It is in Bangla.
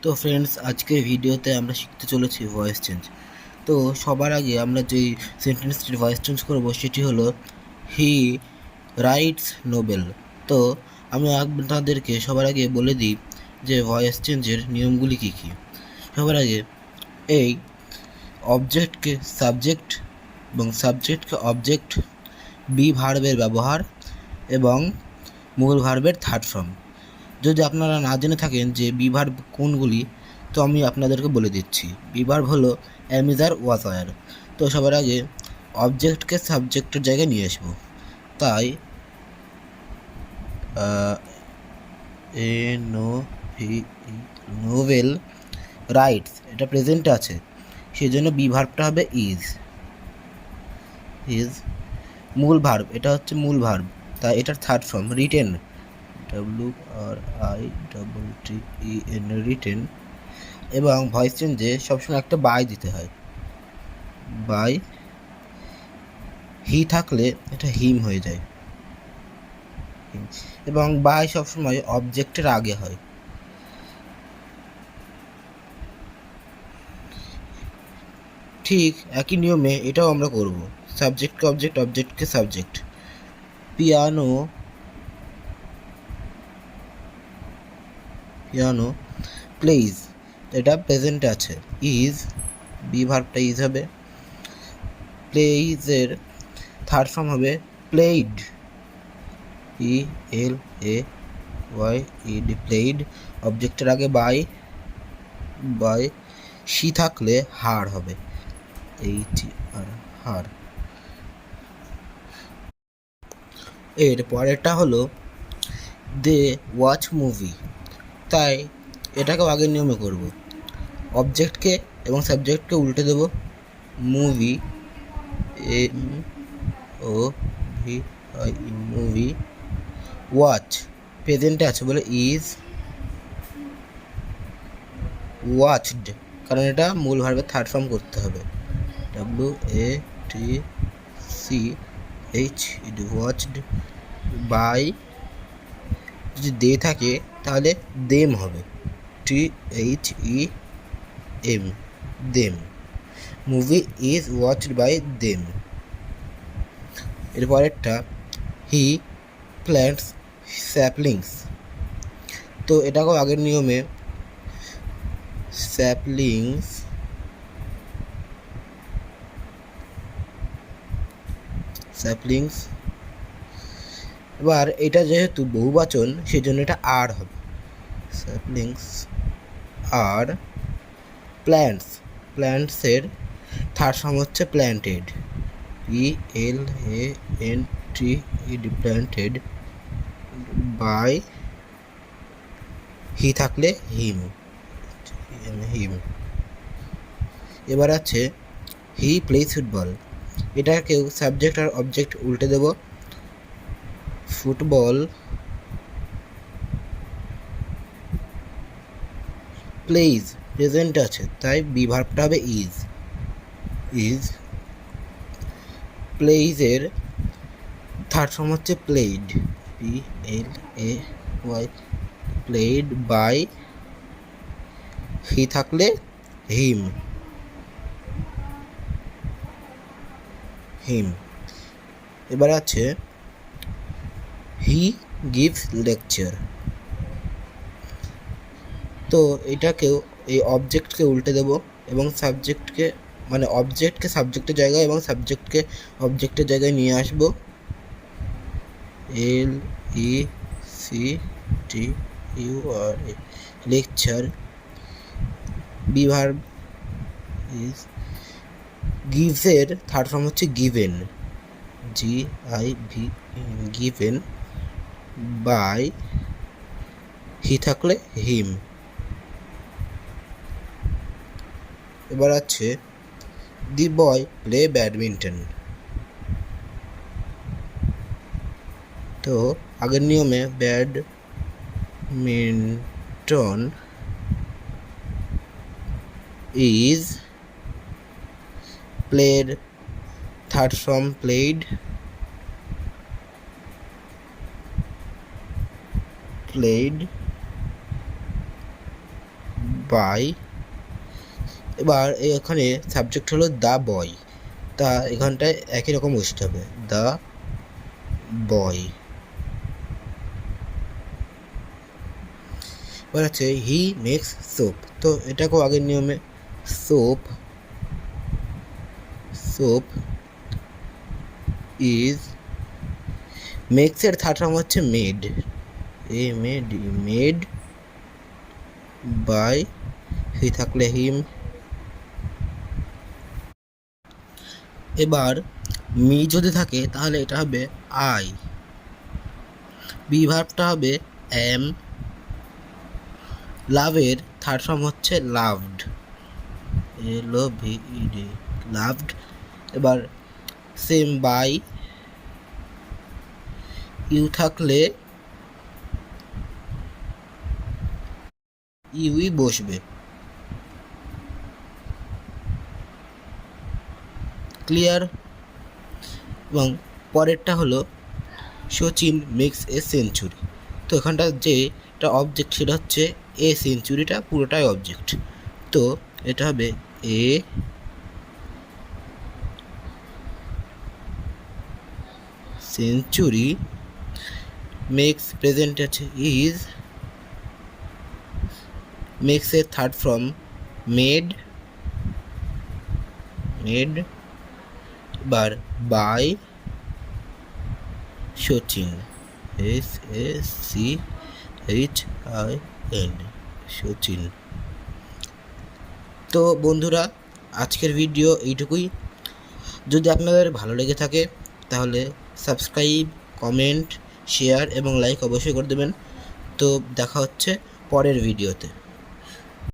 তো ফ্রেন্ডস, আজকের ভিডিওতে আমরা শিখতে চলেছি ভয়েস চেঞ্জ। তো সবার আগে আমরা যেই সেন্টেন্সটির ভয়েস চেঞ্জ করব সেটি হলো হি রাইটস নোবেল। তো আমি আপনাদেরকে সবার আগে বলে দিই যে ভয়েস চেঞ্জের নিয়মগুলি কী কী। সবার আগে এই অবজেক্টকে সাবজেক্ট এবং সাবজেক্টকে অবজেক্ট, বি ভার্বের ব্যবহার এবং মূল ভার্বের থার্ড ফর্ম। যদি আপনারা না জেনে থাকেন যে বি ভার্ব কোনগুলি, তো আমি আপনাদেরকে বলে দিচ্ছি। বি ভার্ব হলো অ্যাম, ইজ, আর, ওয়াজ, আর। তো সবার আগে অবজেক্টকে সাবজেক্টের জায়গায় নিয়ে আসবো। তাই এ নো ভি নোভেল রাইটস, এটা প্রেজেন্টে আছে, সেই জন্য বি ভার্বটা হবে ইজ। ইজ মূল ভার্ব, এটা হচ্ছে মূল ভার্ব, তাই এটার third form written, WRITTEN, written. এবং ভয়েস চেঞ্জে সবসময় একটা বাই দিতে হয়। বাই হি থাকলে এটা হিম হয়ে যায়, এবং বাই সবসময় অবজেক্টের আগে হয়। ঠিক একই নিয়মে এটাও আমরা করব। সাবজেক্টকে অবজেক্ট, অবজেক্টকে সাবজেক্ট। পিয়ানো পিয়ানো প্লেইজ, এটা প্রেজেন্টে আছে, ইজ, বি ভার্বটা ইজ হবে। প্লেইজের থার্ড ফর্ম হবে প্লেইড, PLAYED, প্লেইড। অবজেক্টের আগে বাই, বাই সি থাকলে হার হবে, HR, হার। এর পরেরটা হলো দে ওয়াচ মুভি, তাই এটাকেও আগের নিয়মে করব। অবজেক্টকে এবং সাবজেক্টকে উল্টে দেব। Movie, MOVI, movie. ওয়াচ প্রেজেন্টে আছে বলে ইজ ওয়াচড, কারণ এটা মূল ভার্বের থার্ড ফর্ম করতে হবে, WATCHED, ওয়াচড। বাই যদি দে থাকে তাহলে দেম হবে, THEM, them. Movie is watched by them. এরপরেরটা হি প্ল্যান্টস স্যাপলিংস, তো এটাকেও আগের নিয়মে স্যাপলিংস, স্যাপলিংস। এবার এটা যেহেতু বহুবচন সেই জন্য এটা আর হবে, স্যাপলিংস আর। প্ল্যান্টস, প্ল্যান্টসের থার্ড ফর্ম হচ্ছে planted, PLANTED, planted. By he থাকলে হিম, হিম। এবার আছে হি প্লেস ফুটবল, এটাকেও সাবজেক্ট আর অবজেক্ট উল্টে দেব। ফুটবল প্লেইজ প্রেজেন্ট আছে, তাই বি ভার্বটা হবে ইজ, ইজ। প্লেইজের থার্ড ফর্ম হচ্ছে played, PLAY, played. By he থাকলে হিম, হিম। এবার আছে হি গিভস লেকচার, তো এটাকেও এই অবজেক্টকে উল্টে দেব এবং সাবজেক্টকে, মানে অবজেক্টকে সাবজেক্টের জায়গায় এবং সাবজেক্টকে অবজেক্টের জায়গায় নিয়ে আসবো। LECTURE, lecture. Be verb is. গিভসের থার্ড ফর্ম হচ্ছে given, GIV, given. By he থাকলে হিম। এবার আছে দি বয় প্লে ব্যাডমিন্টন, তো আগের নিয়মে badminton is played, third form played, played. Bye. এবার এখানে সাবজেক্ট হলো দ্য বয়, তা এখানটায় একই রকম বসতে হবে, দ্য বয়। এবার আছে হি মেক্স সোপ, তো এটাকেও আগের নিয়মে সোপ সোপ ইজ, মেক্সের থার্ড ফর্ম হচ্ছে মেড, মেড বাই, হি থাকলে হিম। এবার মি যদি থাকে তাহলে এটা হবে আই, বি ভার্বটা হবে এম, লাভের থার্ড ফর্ম হচ্ছে লাভড, LOVED, লাভড। এবার সেম বাই, ইউ থাকলে ইউই বসবে, ক্লিয়ার। এবং পরেরটা হলো সচিন মেক্স এ সেঞ্চুরি, তো এখানটা যেটা অবজেক্ট সেটা হচ্ছে এ, সেঞ্চুরিটা পুরোটাই অবজেক্ট, তো এটা হবে এ সেঞ্চুরি, মেক্স প্রেজেন্ট আছে ইজ, মেক্স এর থার্ড ফর্ম মেড, এবার বাই সচিন, SACHIN, সচিন। তো বন্ধুরা, আজকের ভিডিও এইটুকুই। যদি আপনাদের ভালো লেগে থাকে তাহলে সাবস্ক্রাইব, কমেন্ট, শেয়ার এবং লাইক অবশ্যই করে দেবেন। তো দেখা হচ্ছে পরের ভিডিওতে।